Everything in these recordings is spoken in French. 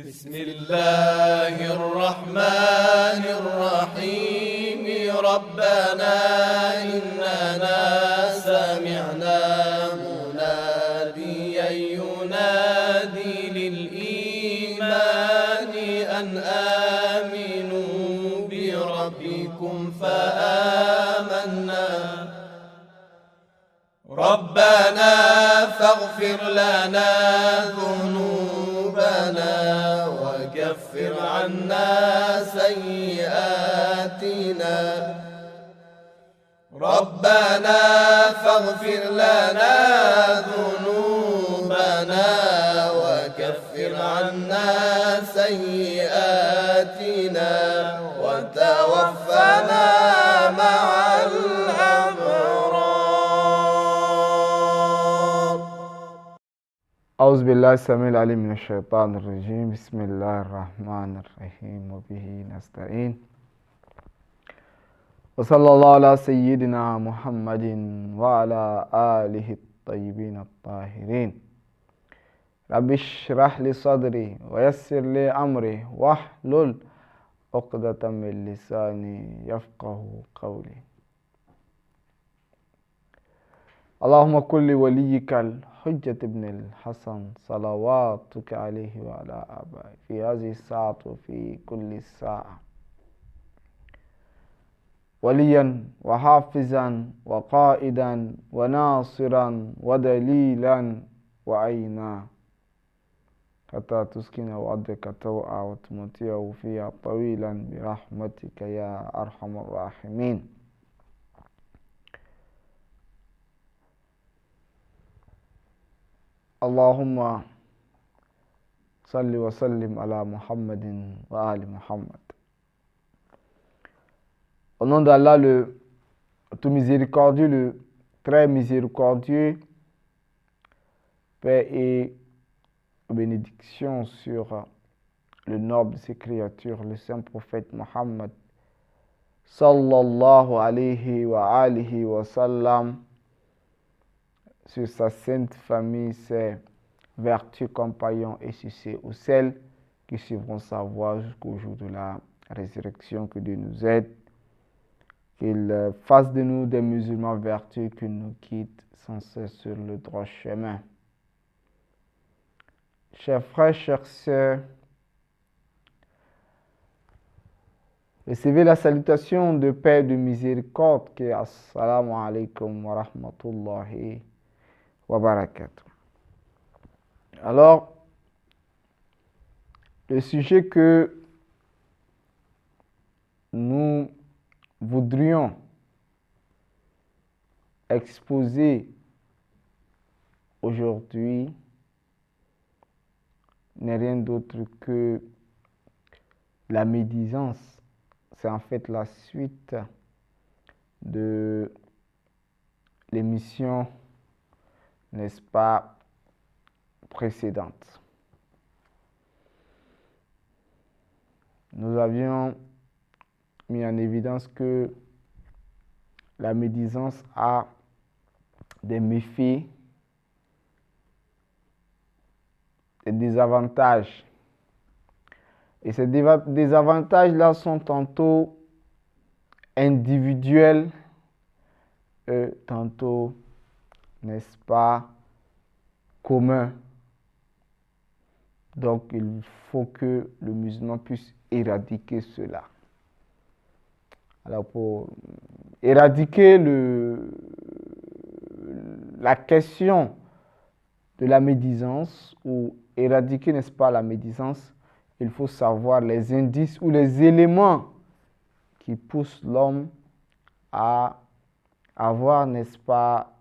بسم الله الرحمن الرحيم ربنا إننا سمعنا مناديا ينادي للإيمان أن آمنوا بربكم فآمنا ربنا فاغفر لنا ذنوبنا وكفر عنا سيئاتنا ربنا فاغفر لنا ذنوبنا وكفر عنا سيئاتنا وتوفنا مع أعوذ بالله السميع العليم من الشيطان الرجيم بسم الله الرحمن الرحيم وبه نستعين وصلى الله على سيدنا محمد وعلى آله الطيبين الطاهرين رب اشرح لي صدري ويسر لي أمري واحلل عقدة من لساني يفقه قولي اللهم كن لوليك الحجة ابن الحسن صلواتك عليه وعلى آبائه في هذه الساعة وفي كل ساعة وليا وحافظا وقائدا وناصرا ودليلا وعينا حتى تسكن وعدك توعى وتمتعه فيها طويلا برحمتك يا أرحم الراحمين. اللهم صل وسلم على Muhammadin wa ali Muhammad. Au nom d'Allah, le tout miséricordieux, le très miséricordieux, paix et bénédiction sur le noble de ses créatures, le saint prophète Muhammad sallallahu alayhi wa alihi wa sallam, sur sa sainte famille, ses vertus compagnons et sur ceux ou celles qui suivront sa voie jusqu'au jour de la résurrection. Que Dieu nous aide, qu'il fasse de nous des musulmans vertueux, qu'il nous quitte sans cesse sur le droit chemin. Chers frères, chères sœurs, recevez la salutation de paix et de miséricorde qui est Assalamu alaikum wa rahmatullahi wa barakatuh. Alors, le sujet que nous voudrions exposer aujourd'hui n'est rien d'autre que la médisance. C'est en fait la suite de l'émission, n'est-ce pas, précédente. Nous avions mis en évidence que la médisance a des méfaits, des désavantages. Et ces désavantages-là sont tantôt individuels, tantôt, n'est-ce pas, communs. Donc, il faut que le musulman puisse éradiquer cela. Alors, pour éradiquer la question de la médisance, ou éradiquer, n'est-ce pas, la médisance, il faut savoir les indices ou les éléments qui poussent l'homme à avoir, n'est-ce pas,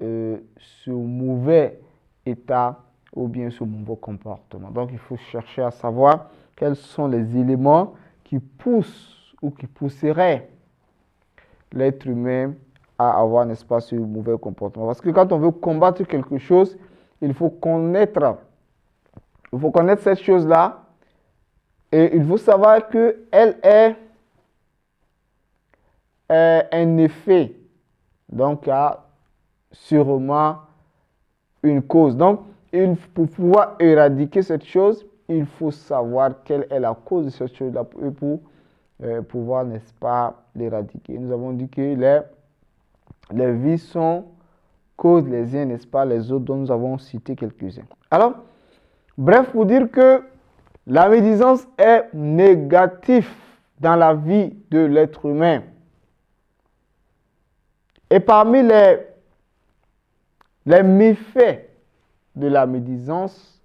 ce mauvais état ou bien ce mauvais comportement. Donc, il faut chercher à savoir quels sont les éléments qui poussent ou qui pousseraient l'être humain à avoir, n'est-ce pas, ce mauvais comportement. Parce que quand on veut combattre quelque chose, il faut connaître cette chose-là et il faut savoir qu'elle est un effet. Donc, il y a sûrement une cause. Donc, pour pouvoir éradiquer cette chose, il faut savoir quelle est la cause de cette chose-là pour pouvoir, n'est-ce pas, l'éradiquer. Nous avons dit que les vices sont causes les uns, n'est-ce pas, les autres dont nous avons cité quelques-uns. Alors, bref, pour dire que la médisance est négative dans la vie de l'être humain. Et parmi les méfaits de la médisance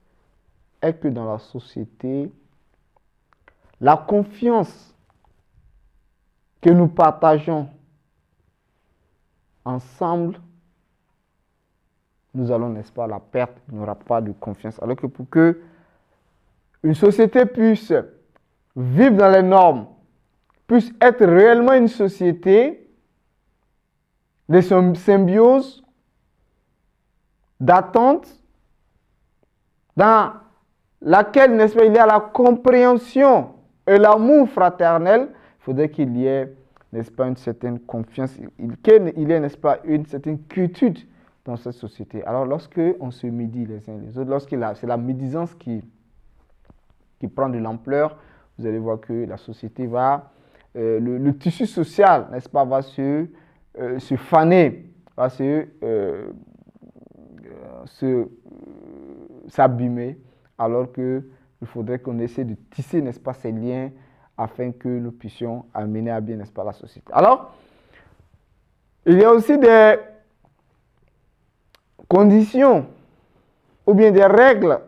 est que dans la société, la confiance que nous partageons ensemble, nous allons, n'est-ce pas, la perte, il n'y aura pas de confiance. Alors que pour que une société puisse vivre dans les normes, puisse être réellement une société de symbiose, d'attente, dans laquelle, n'est-ce pas, il y a la compréhension et l'amour fraternel, il faudrait qu'il y ait, n'est-ce pas, une certaine confiance, qu'il y ait, n'est-ce pas, une certaine quiétude dans cette société. Alors, lorsque on se médit les uns les autres, c'est la médisance qui prend de l'ampleur, vous allez voir que la société va, le tissu social, n'est-ce pas, va se faner, va s'abîmer, alors qu'il faudrait qu'on essaie de tisser, n'est-ce pas, ces liens afin que nous puissions amener à bien, n'est-ce pas, la société. Alors, il y a aussi des conditions ou bien des règles,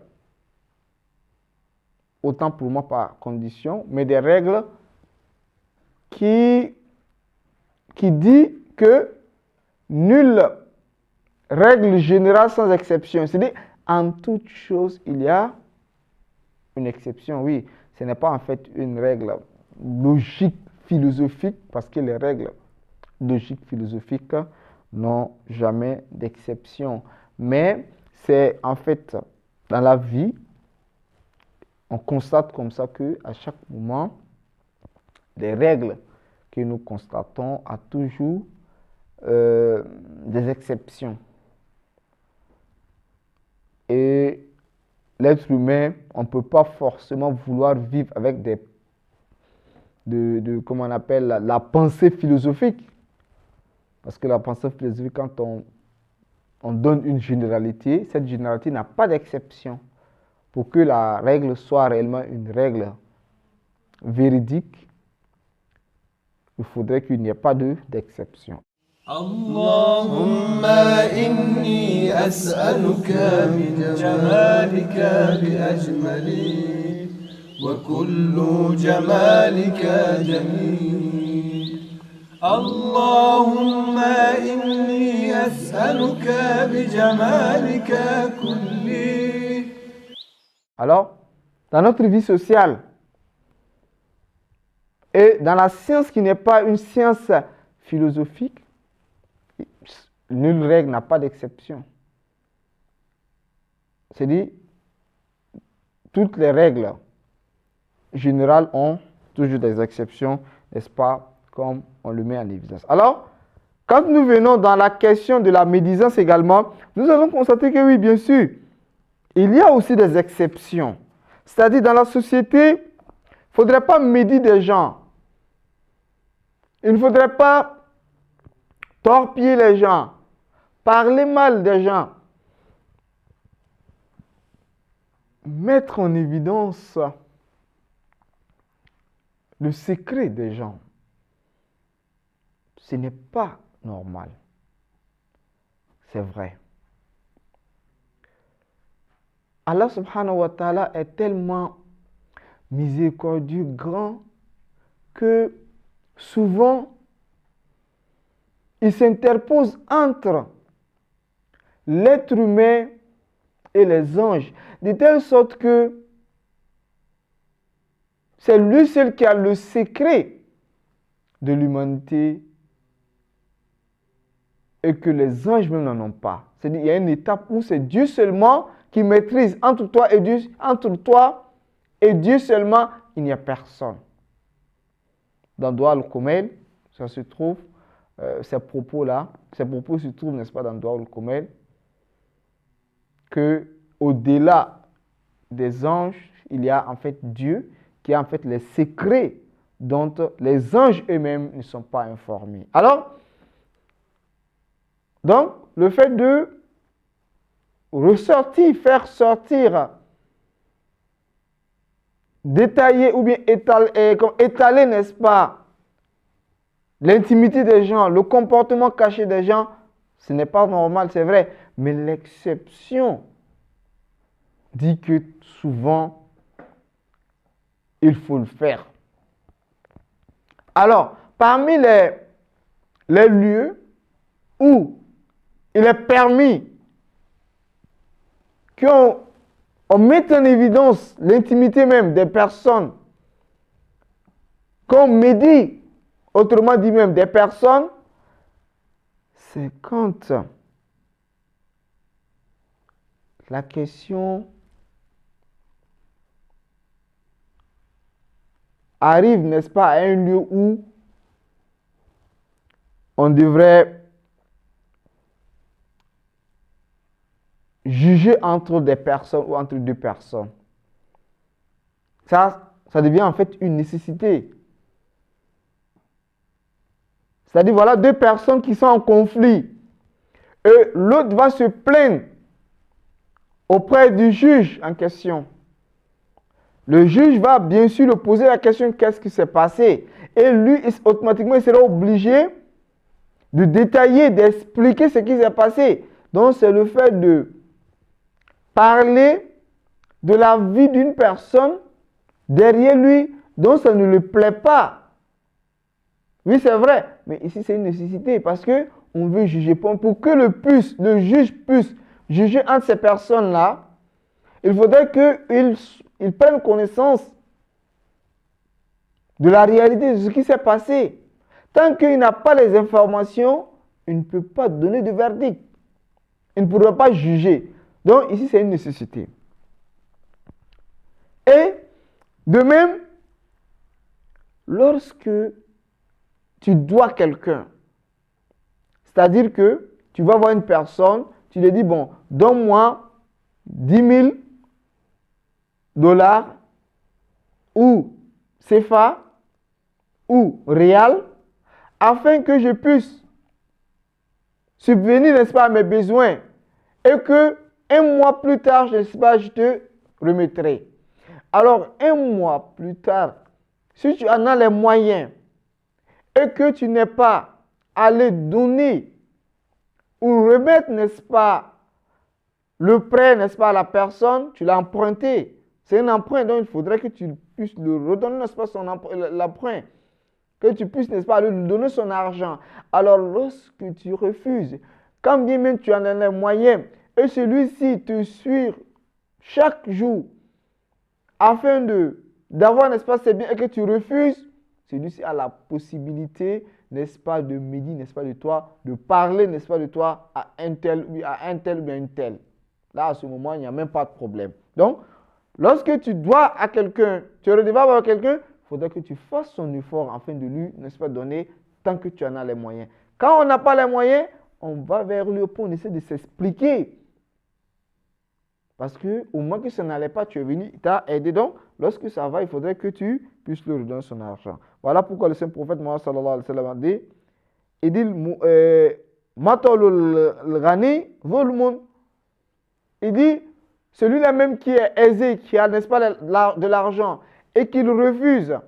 autant pour moi par condition, mais des règles qui dit que nulle règle générale sans exception. C'est-à-dire, en toute chose, il y a une exception. Oui, ce n'est pas en fait une règle logique, philosophique, parce que les règles logiques, philosophiques n'ont jamais d'exception. Mais c'est en fait, dans la vie, on constate comme ça qu'à chaque moment, les règles que nous constatons ont toujours des exceptions. Et l'être humain, on ne peut pas forcément vouloir vivre avec comment on appelle, la pensée philosophique. Parce que la pensée philosophique, quand on donne une généralité, cette généralité n'a pas d'exception. Pour que la règle soit réellement une règle véridique, il faudrait qu'il n'y ait pas d'exception. اللهم إني أسألك من جمالك بأجمل وكل جمالك جميل اللهم إني أسألك بجمالك كل. Alors, dans notre vie sociale et dans la science qui n'est pas une science philosophique, nulle règle n'a pas d'exception. C'est-à-dire, toutes les règles générales ont toujours des exceptions, n'est-ce pas, comme on le met en évidence. Alors, quand nous venons dans la question de la médisance également, nous allons constater que oui, bien sûr, il y a aussi des exceptions. C'est-à-dire, dans la société, il ne faudrait pas médire des gens. Il ne faudrait pas torpiller les gens, parler mal des gens, mettre en évidence le secret des gens. Ce n'est pas normal. C'est vrai. Allah subhanahu wa ta'ala est tellement miséricordieux, grand, que souvent, il s'interpose entre l'être humain et les anges, de telle sorte que c'est lui seul qui a le secret de l'humanité et que les anges même n'en ont pas. C'est-à-dire qu'il y a une étape où c'est Dieu seulement qui maîtrise entre toi et Dieu seulement, il n'y a personne. Dans Dua al-Kumail, ça se trouve, ces propos se trouvent, n'est-ce pas, dans Dua al-Kumail, que au-delà des anges, il y a en fait Dieu qui a en fait les secrets dont les anges eux-mêmes ne sont pas informés. Alors, donc, le fait de ressortir, faire sortir, détailler ou bien étaler, n'est-ce pas, l'intimité des gens, le comportement caché des gens, ce n'est pas normal, c'est vrai. Mais l'exception dit que souvent, il faut le faire. Alors, parmi les lieux où il est permis qu'on mette en évidence l'intimité même des personnes, qu'on médit, autrement dit même des personnes, c'est quand la question arrive, n'est-ce pas, à un lieu où on devrait juger entre des personnes ou entre deux personnes. Ça devient en fait une nécessité. C'est-à-dire, voilà deux personnes qui sont en conflit. Et l'autre va se plaindre auprès du juge en question. Le juge va bien sûr lui poser la question, qu'est-ce qui s'est passé? Et lui, automatiquement, il sera obligé de détailler, d'expliquer ce qui s'est passé. Donc, c'est le fait de parler de la vie d'une personne derrière lui dont ça ne lui plaît pas. Oui, c'est vrai, mais ici, c'est une nécessité parce qu'on veut juger. Pour que le juge puisse juger entre ces personnes-là, il faudrait qu'il prenne connaissance de la réalité de ce qui s'est passé. Tant qu'il n'a pas les informations, il ne peut pas donner de verdict. Il ne pourra pas juger. Donc ici, c'est une nécessité. Et de même, lorsque tu dois quelqu'un, c'est-à-dire que tu vas voir une personne, tu lui dis, bon, donne-moi 10 000 dollars ou CFA ou réal afin que je puisse subvenir, n'est-ce pas, à mes besoins et que un mois plus tard, n'est-ce pas, je te remettrai. Alors, un mois plus tard, si tu en as les moyens et que tu n'es pas allé donner ou remettre, n'est-ce pas, le prêt, n'est-ce pas, à la personne, tu l'as emprunté. C'est un emprunt, donc il faudrait que tu puisses le redonner, n'est-ce pas, l'emprunt. Que tu puisses, n'est-ce pas, lui donner son argent. Alors, lorsque tu refuses, quand bien même tu en as les moyens, et celui-ci te suit chaque jour, afin d'avoir, n'est-ce pas, ces biens, et que tu refuses, celui-ci a la possibilité, n'est-ce pas, de médire, n'est-ce pas, de toi, de parler, n'est-ce pas, de toi à un tel, ou à une telle. Là, à ce moment, il n'y a même pas de problème. Donc, lorsque tu dois à quelqu'un, tu es redevable à quelqu'un, il faudrait que tu fasses son effort afin de lui, n'est-ce pas, donner tant que tu en as les moyens. Quand on n'a pas les moyens, on va vers lui pour essayer de s'expliquer. Parce qu'au moins que ça n'allait pas, tu es venu, il t'a aidé. Donc, lorsque ça va, il faudrait que tu puisses lui redonner son argent. Voilà pourquoi le Saint-Prophète Mohammed sallallahu alayhi wa sallam a dit, il dit, Matolul Ghani Volmun. Il dit, celui-là même qui est aisé, qui a, n'est-ce pas, de l'argent, et qu'il refuse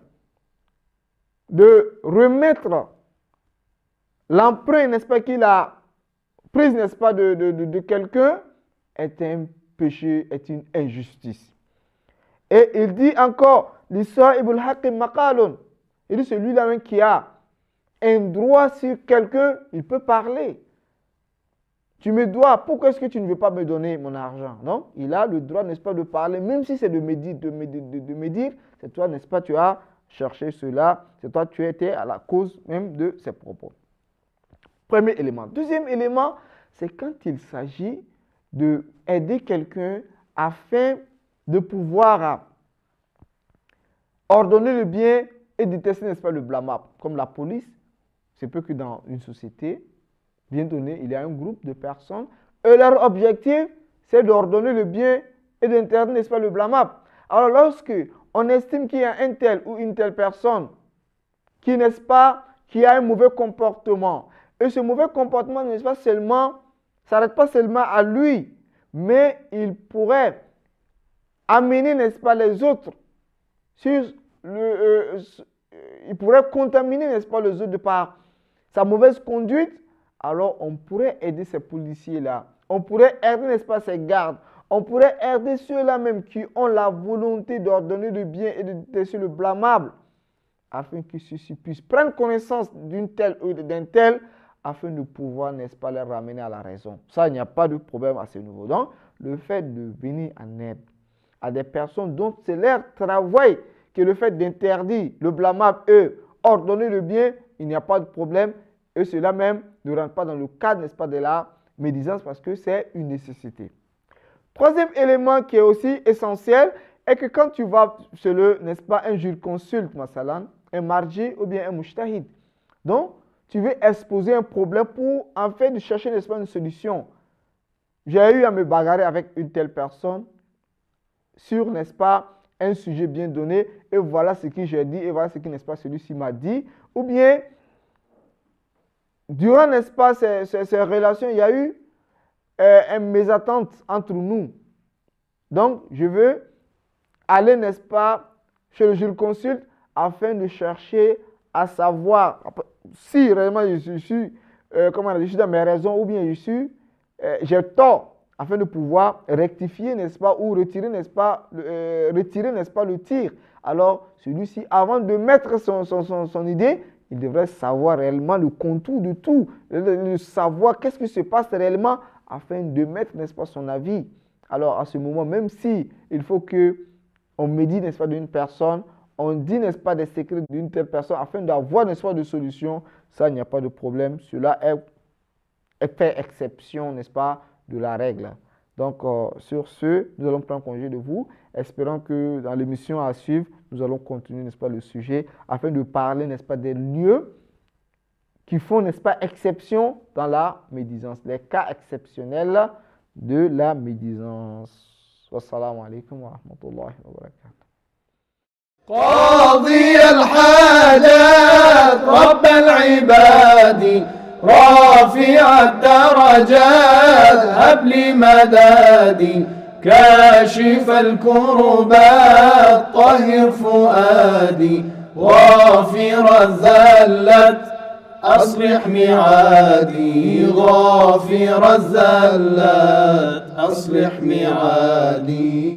de remettre l'emprunt, n'est-ce pas, qu'il a pris, n'est-ce pas, de quelqu'un, est un péché, est une injustice. Et il dit encore, l'Issa ibn Hakim Makalun. Il dit, celui-là même qui a un droit sur quelqu'un, il peut parler. Tu me dois, pourquoi est-ce que tu ne veux pas me donner mon argent? Non, il a le droit, n'est-ce pas, de parler, même si c'est de médire, c'est toi, n'est-ce pas, tu as cherché cela, c'est toi, tu étais à la cause même de ces propos. Premier élément. Deuxième élément, c'est quand il s'agit d'aider quelqu'un afin de pouvoir ordonner le bien et détester, n'est-ce pas, le blâmable. Comme la police, c'est peu que dans une société, bien donné, il y a un groupe de personnes et leur objectif, c'est d'ordonner le bien et d'interdire, n'est-ce pas, le blâmable. Alors lorsque on estime qu'il y a un tel ou une telle personne qui, n'est-ce pas, qui a un mauvais comportement, et ce mauvais comportement, n'est-ce pas, seulement, s'arrête pas seulement à lui, mais il pourrait amener, n'est-ce pas, les autres sur il pourrait contaminer, n'est-ce pas, les autres de par sa mauvaise conduite. Alors on pourrait aider ces policiers-là, on pourrait aider, n'est-ce pas, ces gardes, on pourrait aider ceux-là même qui ont la volonté d'ordonner le bien et de détester le blâmable, afin que ceux-ci puissent prendre connaissance d'une telle ou d'un tel, afin de pouvoir, n'est-ce pas, les ramener à la raison. Ça, il n'y a pas de problème à ce niveau. Donc, le fait de venir en aide à des personnes dont c'est leur travail, que le fait d'interdire le blâmable et ordonner le bien, il n'y a pas de problème. Et cela même ne rentre pas dans le cadre, n'est-ce pas, de la médisance, parce que c'est une nécessité. Troisième élément qui est aussi essentiel est que quand tu vas chez le, n'est-ce pas, un jurisconsulte, masalan, un marji ou bien un mujtahid, donc tu veux exposer un problème pour en fait de chercher, n'est-ce pas, une solution. J'ai eu à me bagarrer avec une telle personne sur, n'est-ce pas, un sujet bien donné, et voilà ce que j'ai dit, et voilà ce que, n'est-ce pas, celui-ci m'a dit. Ou bien, durant, n'est-ce pas, ces relations, il y a eu une mésentente entre nous. Donc, je veux aller, n'est-ce pas, chez le jurisconsulte afin de chercher à savoir si réellement je suis dans mes raisons ou bien j'ai tort, afin de pouvoir rectifier, n'est-ce pas, ou retirer, n'est-ce pas, le tir. Alors, celui-ci, avant de mettre son idée, il devrait savoir réellement le contour de tout, savoir qu'est-ce qui se passe réellement, afin de mettre, n'est-ce pas, son avis. Alors, à ce moment, même si il faut qu'on médite, n'est-ce pas, d'une personne, on dit, n'est-ce pas, des secrets d'une telle personne, afin d'avoir, n'est-ce pas, de solutions, ça, il n'y a pas de problème. Cela est fait exception, n'est-ce pas, de la règle. Donc, sur ce, nous allons prendre congé de vous, espérant que dans l'émission à suivre, nous allons continuer, n'est-ce pas, le sujet, afin de parler, n'est-ce pas, des lieux qui font, n'est-ce pas, exception dans la médisance, les cas exceptionnels de la médisance. Wassalamu alaikum wa rahmatullahi wa barakatuh. قاضي الحاجات رب العباد رافع الدرجات هب لي مدادي كاشف الكربات طهر فؤادي غافر الذلات أصلح ميعادي غافر الزلات أصلح ميعادي.